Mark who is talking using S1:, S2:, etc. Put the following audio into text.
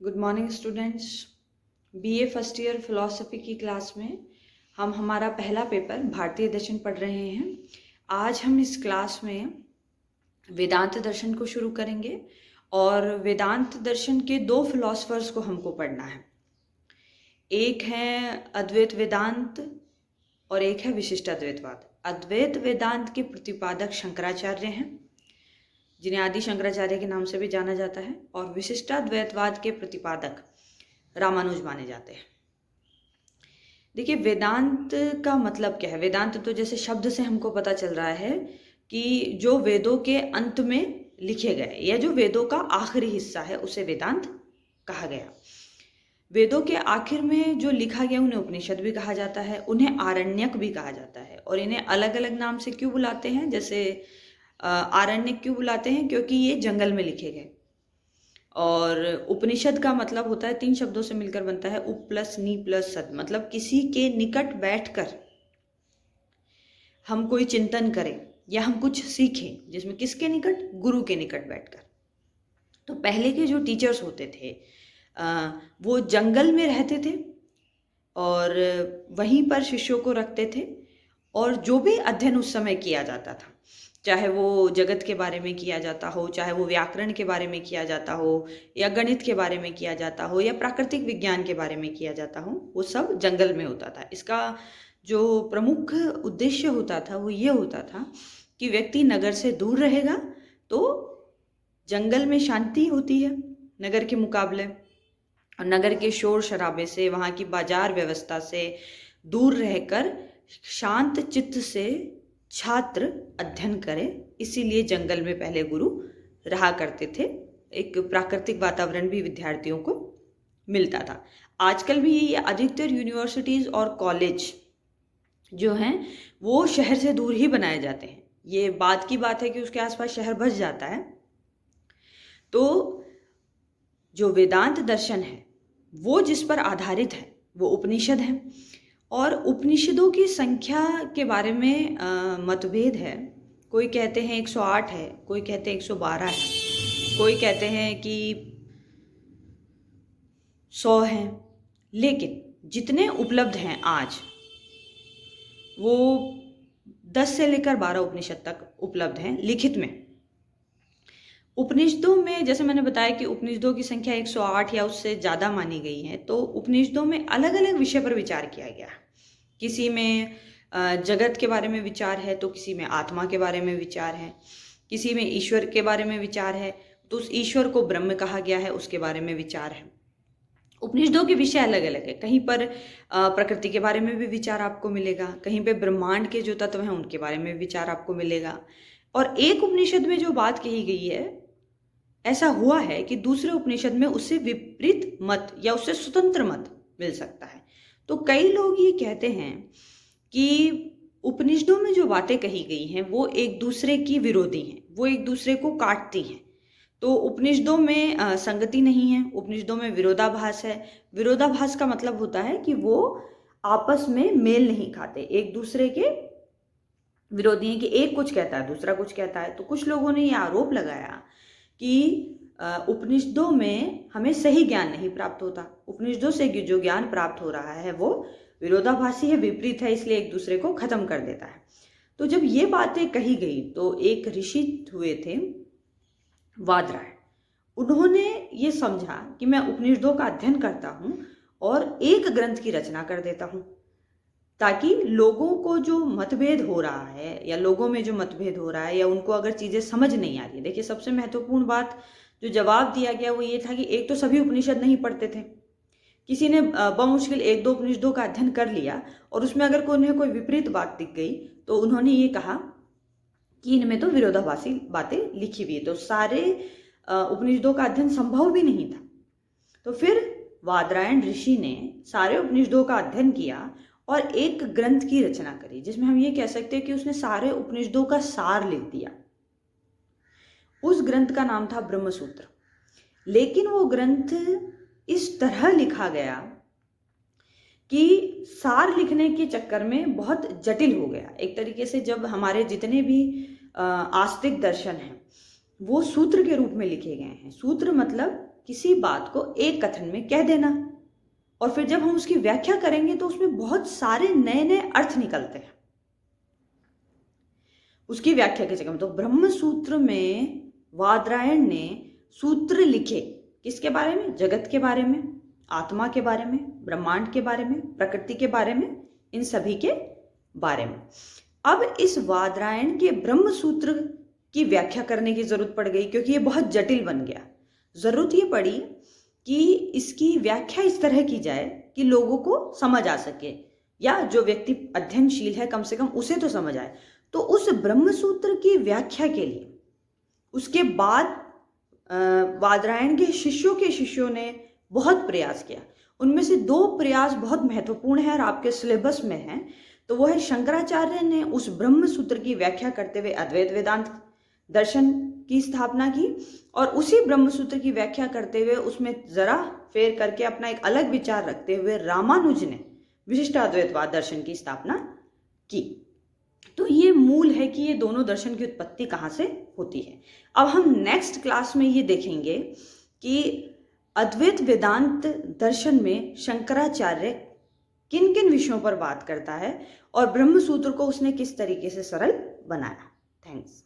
S1: Good morning students. BA first year philosophy की class में हम हमारा पहला पेपर भारतीय दर्शन पढ़ रहे हैं। आज हम इस क्लास में वेदांत दर्शन को शुरू करेंगे और वेदांत दर्शन के दो फिलोसफर्स को हमको पढ़ना है। एक है अद्वैत वेदांत और एक है विशिष्ट अद्वैतवाद। अद्वैत वेदांत के प्रतिपादक शंकराचार्य हैं, जिन्हें आदि शंकराचार्य के नाम से भी जाना जाता है, और विशिष्टाद्वैतवाद के प्रतिपादक रामानुज माने जाते हैं। देखिए, वेदांत का मतलब क्या है। वेदांत तो जैसे शब्द से हमको पता चल रहा है कि जो वेदों के अंत में लिखे गए या जो वेदों का आखिरी हिस्सा है उसे वेदांत कहा गया। वेदों के आखिर में जो लिखा गया उन्हें उपनिषद भी कहा जाता है, उन्हें आरण्यक भी कहा जाता है। और इन्हें अलग अलग नाम से क्यों बुलाते हैं? जैसे आरण्यक क्यों बुलाते हैं? क्योंकि ये जंगल में लिखे गए। और उपनिषद का मतलब होता है, 3 शब्दों से मिलकर बनता है, उप प्लस नी प्लस सद, मतलब किसी के निकट बैठकर हम कोई चिंतन करें या हम कुछ सीखें, जिसमें किसके निकट? गुरु के निकट बैठकर। तो पहले के जो टीचर्स होते थे वो जंगल में रहते थे और वहीं पर शिष्यों को रखते थे, और जो भी अध्ययन उस समय किया जाता था, चाहे वो जगत के बारे में किया जाता हो, चाहे वो व्याकरण के बारे में किया जाता हो, या गणित के बारे में किया जाता हो, या प्राकृतिक विज्ञान के बारे में किया जाता हो, वो सब जंगल में होता था। इसका जो प्रमुख उद्देश्य होता था वो ये होता था कि व्यक्ति नगर से दूर रहेगा तो जंगल में शांति होती है नगर के मुकाबले, और नगर के शोर शराबे से, वहाँ की बाजार व्यवस्था से दूर रहकर शांत चित्त से छात्र अध्ययन करें। इसीलिए जंगल में पहले गुरु रहा करते थे। एक प्राकृतिक वातावरण भी विद्यार्थियों को मिलता था। आजकल भी ये अधिकतर यूनिवर्सिटीज़ और कॉलेज जो हैं वो शहर से दूर ही बनाए जाते हैं। ये बात की बात है कि उसके आसपास शहर बस जाता है। तो जो वेदांत दर्शन है वो जिस पर आधारित है वो उपनिषद है, और उपनिषदों की संख्या के बारे में मतभेद है। कोई कहते हैं 108 है, कोई कहते हैं 112 है, कोई कहते हैं कि 100 है। लेकिन जितने उपलब्ध हैं आज वो 10 से लेकर 12 उपनिषद तक उपलब्ध हैं लिखित में। उपनिषदों में जैसे मैंने बताया कि उपनिषदों की संख्या 108 या उससे ज़्यादा मानी गई है। तो उपनिषदों में अलग अलग विषय पर विचार किया गया है। किसी में जगत के बारे में विचार है, तो किसी में आत्मा के बारे में विचार है, किसी में ईश्वर के बारे में विचार है, तो उस ईश्वर को ब्रह्म कहा गया है, उसके बारे में विचार है। उपनिषदों के विषय अलग अलग है। कहीं पर प्रकृति के बारे में भी विचार आपको मिलेगा, कहीं पे ब्रह्मांड के जो तत्व हैं उनके बारे में विचार आपको मिलेगा। और एक उपनिषद में जो बात कही गई है, ऐसा हुआ है कि दूसरे उपनिषद में उससे विपरीत मत या उससे स्वतंत्र मत मिल सकता है। तो कई लोग ये कहते हैं कि उपनिषदों में जो बातें कही गई हैं वो एक दूसरे की विरोधी हैं, वो एक दूसरे को काटती हैं। तो उपनिषदों में संगति नहीं है, उपनिषदों में विरोधाभास है। विरोधाभास का मतलब होता है कि वो आपस में मेल नहीं खाते, एक दूसरे के विरोधी हैं, कि एक कुछ कहता है दूसरा कुछ कहता है। तो कुछ लोगों ने ये आरोप लगाया कि उपनिषदों में हमें सही ज्ञान नहीं प्राप्त होता, उपनिषदों से जो ज्ञान प्राप्त हो रहा है वो विरोधाभासी है, विपरीत है, इसलिए एक दूसरे को खत्म कर देता है। तो जब ये बातें कही गई तो एक ऋषि हुए थे वादरायण, उन्होंने ये समझा कि मैं उपनिषदों का अध्ययन करता हूँ और एक ग्रंथ की रचना कर देता हूँ, ताकि लोगों को जो मतभेद हो रहा है या लोगों में जो मतभेद हो रहा है या उनको अगर चीज़ें समझ नहीं आ रही है। देखिए, सबसे महत्वपूर्ण बात जो जवाब दिया गया वो ये था कि एक तो सभी उपनिषद नहीं पढ़ते थे, किसी ने बमुश्किल 1-2 उपनिषदों का अध्ययन कर लिया और उसमें अगर उन्हें कोई विपरीत बात दिख गई तो उन्होंने ये कहा कि इनमें तो विरोधाभासी बातें लिखी हुई है, तो सारे उपनिषदों का अध्ययन संभव भी नहीं था। तो फिर वादरायण ऋषि ने सारे उपनिषदों का अध्ययन किया और एक ग्रंथ की रचना करी, जिसमें हम ये कह सकते हैं कि उसने सारे उपनिषदों का सार लिख दिया। उस ग्रंथ का नाम था ब्रह्मसूत्र। लेकिन वो ग्रंथ इस तरह लिखा गया कि सार लिखने के चक्कर में बहुत जटिल हो गया। एक तरीके से जब हमारे जितने भी आस्तिक दर्शन हैं वो सूत्र के रूप में लिखे गए हैं। सूत्र मतलब किसी बात को एक कथन में कह देना, और फिर जब हम उसकी व्याख्या करेंगे तो उसमें बहुत सारे नए नए अर्थ निकलते हैं। उसकी व्याख्या की जगह तो ब्रह्म सूत्र में वादरायण ने सूत्र लिखे किसके बारे में? जगत के बारे में, आत्मा के बारे में, ब्रह्मांड के बारे में, प्रकृति के बारे में, इन सभी के बारे में। अब इस वादरायण के ब्रह्म सूत्र की व्याख्या करने की जरूरत पड़ गई, क्योंकि ये बहुत जटिल बन गया। जरूरत ये पड़ी कि इसकी व्याख्या इस तरह की जाए कि लोगों को समझ आ सके, या जो व्यक्ति अध्ययनशील है कम से कम उसे तो समझ आए। तो उस ब्रह्म सूत्र की व्याख्या के लिए उसके बाद वादरायण के शिष्यों ने बहुत प्रयास किया। उनमें से 2 प्रयास बहुत महत्वपूर्ण है और आपके सिलेबस में है। तो वो है, शंकराचार्य ने उस ब्रह्म सूत्र की व्याख्या करते हुए अद्वैत वेदांत दर्शन की स्थापना की, और उसी ब्रह्म सूत्र की व्याख्या करते हुए उसमें जरा फेर करके अपना एक अलग विचार रखते हुए रामानुज ने विशिष्टाद्वैतवाद दर्शन की स्थापना की। तो ये मूल है कि ये दोनों दर्शन की उत्पत्ति कहाँ से होती है। अब हम नेक्स्ट क्लास में ये देखेंगे कि अद्वैत वेदांत दर्शन में शंकराचार्य किन किन विषयों पर बात करता है और ब्रह्म सूत्र को उसने किस तरीके से सरल बनाया। थैंक्स।